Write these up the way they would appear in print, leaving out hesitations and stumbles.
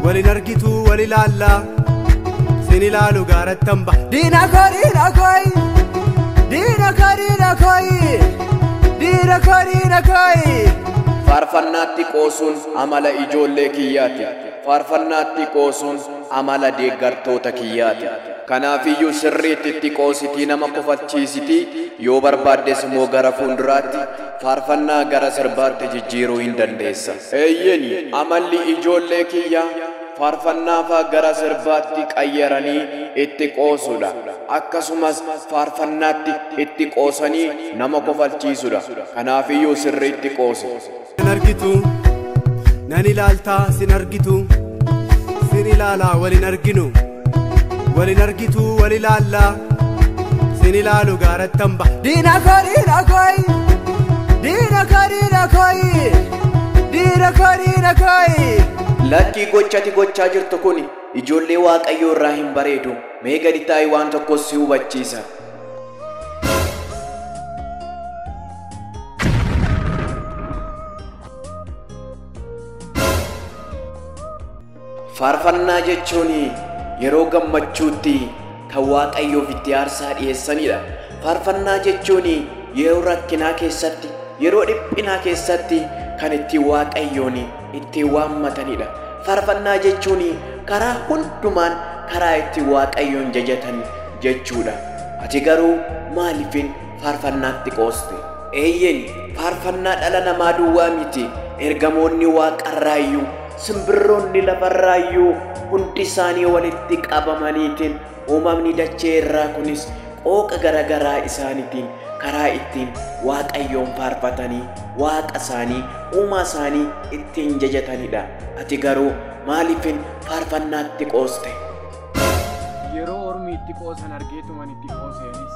walin argitu wali laalla sin ilaalu gaarattan ba diina koi faarfannaatti qoosuun amala ijoollee kiyyaati. Faarfannaatti qoosuun amala deeggartoota kiyyaati. Kanaafiyyuu sirriitti itti qoositii nama kofalchiisitii yoo barbaaddes immoo gara fuulduraatti faarfannaa gara sirbaatti jijjiiruu hin dandeessa. Eeyyeni amalli ijoollee kiyyaa faarfannaa gara sirbaatti qayyaranii itti qoosudha. Akkasumas faarfannaatti itti qoosanii nama kofalchiisudha. Kanaafiyyuu sirriitti qoosi. Sin argitu nan ilaaltaa sin argitu sin ilaalaa walin arginu walin argitu wali laallaa sin ilaalu gaarattan ba diina koi Lakkii gochati gochaa jirtu kun ijoollee Waaqayyoo irraa hin bareedu. Mee gadi taa'ii waan tokko si hubachiisa. Faarfannaa jechuun yeroo gammachuutti kan Waaqayyoof itti aarsaa dhiyeessanidha. Faarfannaa jechuun yeroo rakkinaa keessatti, yeroo dhiphinaa keessatti kan itti Waaqayyoon itti waammatanidha. Faarfannaa jechuun karaa hundumaan karaa itti Waaqayyoon jajatan jechuudha. Ati garuu maaliifin faarfannaatti qooste? Eeyyeni faarfannaa dhala namaa duwwaa miti. Ergamoonni Waaqarraayyuu simbirroonni lafarraayyuu hundi isaanii walitti qabamaniitiin uumamni dachee irraa kunis qooqa garagaraa isaaniitiin karaa ittiin Waaqayyoon faarfatanii Waaqa isaanii uumaa isaanii ittiin jajatanidha. Ati garuu maaliifin faarfannaatti qooste? Yeroo ormi itti qoosan argeetuman itti qooseenis.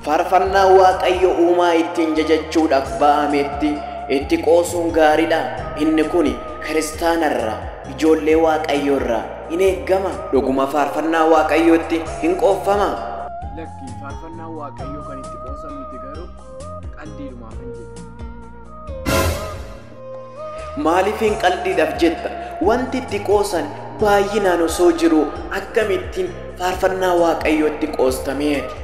Faarfannaa Waaqayyo uumaa ittiin jajachuudhaaf ba'ametti itti qoosuun gaariidha. Inni kun kiristaanarraa ijoollee Waaqayyoo irraa in eeggama. Dhuguma faarfannaa Waaqayyootti hin qoofama. Lakki faarfannaa Waaqayyoo kan itti qoosan miti garuu qaldiidhumaaf hin jedhu. Maaliifin qaldiidhaaf jetta? Wanti itti qoosan baay'inaan osoo jiru akkamittiin faarfannaa Waaqayyootti qoostameeti?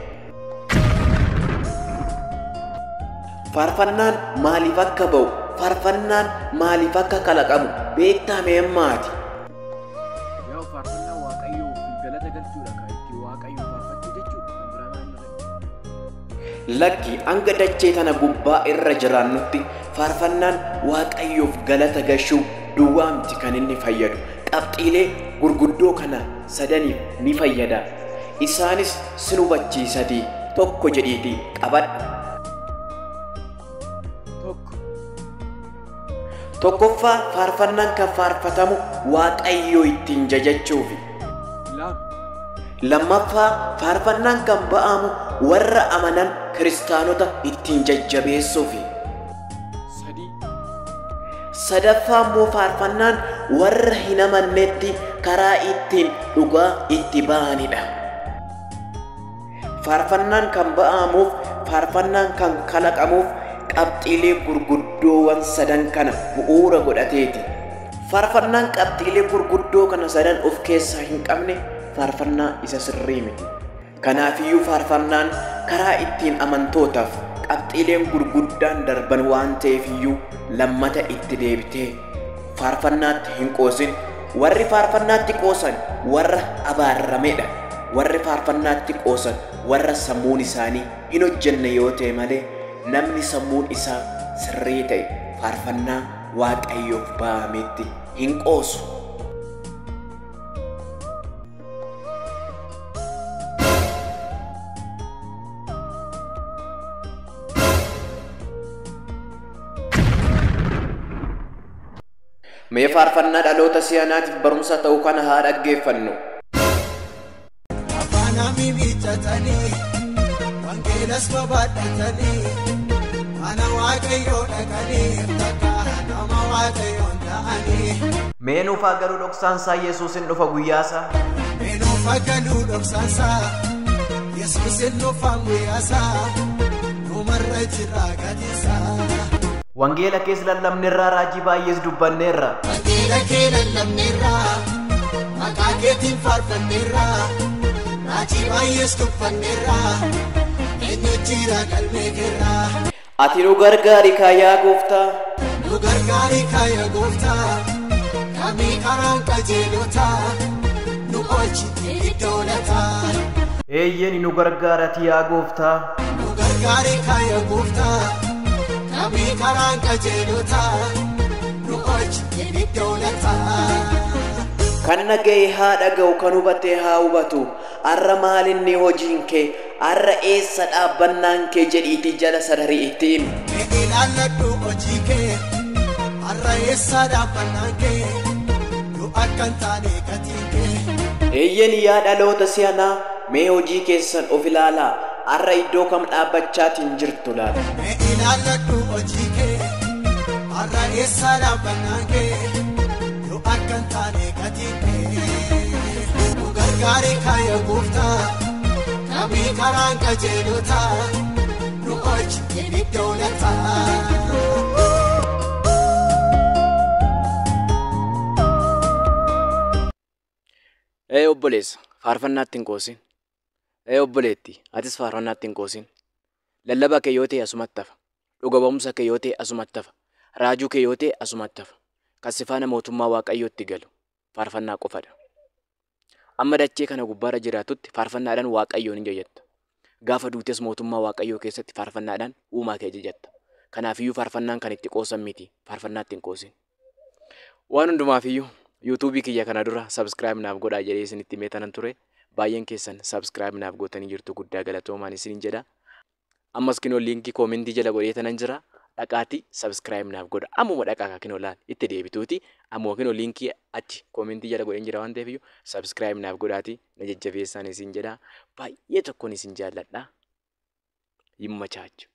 Faarfannaan maaliif akka ba'u? Faarfannaan maaliif akka kalaqamu beektaa mee maati? Yaa faarfannaa Waaqayyoof galata galchuudha kan itti Waaqayyoo faarfachuu jechuudha. Lakki hanga dachee tana gubbaa irra jiraannutti faarfannaan Waaqayyoof galata galchuu duwwaa miti kan inni fayyadu. Qabxiilee gurguddoo kana sadaniif ni fayyada. Isaanis sin hubachiisatii tokko jedhiitii qabadha. Tokkoffaa faarfannaan kan faarfatamu Waaqayyoo ittiin jajachuufi. Lammaffaa faarfannaan kan ba'amu warra amanan kiristaanota ittiin jajjabeessuufi. Sadaffaa immoo faarfannaan warra hin amannetti karaa ittiin dhugaa itti ba'anidha. Faarfannaan kan ba'amuuf faarfannaan kan kalaqamuuf qabxiilee gurguddoowwan sadan kana bu'uura godhateeti. Faarfannaan qabxiilee gurguddoo kana sadan of keessaa hin qabne faarfannaa isa sirrii miti. Kanaafiyyuu faarfannaan karaa ittiin amantootaaf qabxiileen gurguddaan darban waan ta'eefiyyuu lammata itti deebitee faarfannaatti hin qoosin. Warri faarfannaatti qoosan warra abaarameedha. Warri faarfannaatti qoosan warra sammuun isaanii hin hojjenne yoo ta'e malee namni sammuun isaa sirrii ta'e faarfannaa Waaqayyoof ba'ametti hin qoosu. Mee faarfannaa dhaloota si'anaatiif barumsa ta'u kana haa dhaggeeffannu. Afaan miicatanii wangeelas babal'atanii mana Waaqayyoo dhaqanii takka nama Waaqayyoon ta'anii. Meenuufaa garuu dhoksaansaa Yesuusin dhufa guyyaasaa. Meenuufaa galuu dhoksaansaa Yesuusin dhufa guyyaasaa numarra jira gatiisaa. Wangeela kees lallabneerraa raajii baay'ees dubbanneerra. Wangeela kee lallabneerraa maqaa keetiin faarfanneerraa raajii baay'ees dubbanneerraa eenyu jira galmee keerraa. Ati nu gargaari yaa Gooftaa. Nu gargaari yaa Gooftaa kamii karaan qajeelotaa nu oolchi iddoo lataa. Eeyyeen nu gargaarati yaa Gooftaa. Nu gargaari yaa Gooftaa kamii karaan qajeelotaa nu oolchi iddoo lataa. Kan nagahee haa dhaga'u kan hubate haa hubatu. Arra maalinni hojiin kee arra eessa dhaabbannaan kee jedhiitii jala sararii itti himi. Ilaalladhu hojii kee arra eessa dhaabbannaan kee nu akka hin taane gatiin kee. Eeyyeen yaa dhaloota si'anaa mee hojii keessan of ilaalaa arra iddoo kam dhaabbachaatiin jirtu laata. Ilaalladhu hojii kee arra eessa dhaabbannaan kee nu akka hin taane gatiin kee. Nu gargaari yaa Gooftaa kamii karaan qajeelotaa nu oolchi iddoo lataa. Obboleessa faarfannaatti hin qoosin. Obboleetti atis faarfannaatti hin qoosin. Lallaba kee yoo ta'e asumatti hafa. Dhuga ba'umsa kee yoo ta'e asumatti hafa. Raajuu kee yoo ta'e asumatti hafa. Kan si faana mootummaa Waaqayyootti galu faarfannaa qofadha. Amma dachee kana gubbaarra jiraatutti faarfannaadhaan Waaqayyoon hin jajatta. Gaafa duutes mootummaa Waaqayyoo keessatti faarfannaadhaan uumaa kee jajatta. Kanaafiyyuu faarfannaan kan itti qoosan miti. Faarfannaatti hin qoosin. Waan hundumaafiyyuu YouTube kiyya kana dura subscribe naaf godhaa jedhee isinitti meetanan ture. Baay'een keessan subscribe naaf gootanii jirtu guddaa galatoomaan isinin jedha. Ammas kinoo linkii koomentii jala godheetanan jira. Dhaqaatii subscribe naaf godha. Ammuma dhaqaa kinoo laal itti deebituuti. Ammoo kinoo linkii achi koomentii jala godheen jira waan ta'eef subscribe naaf godhaatii na jajjabeessaan isin jedha. Baay'ee tokkoon isin jaalladha. Yimma chaachu.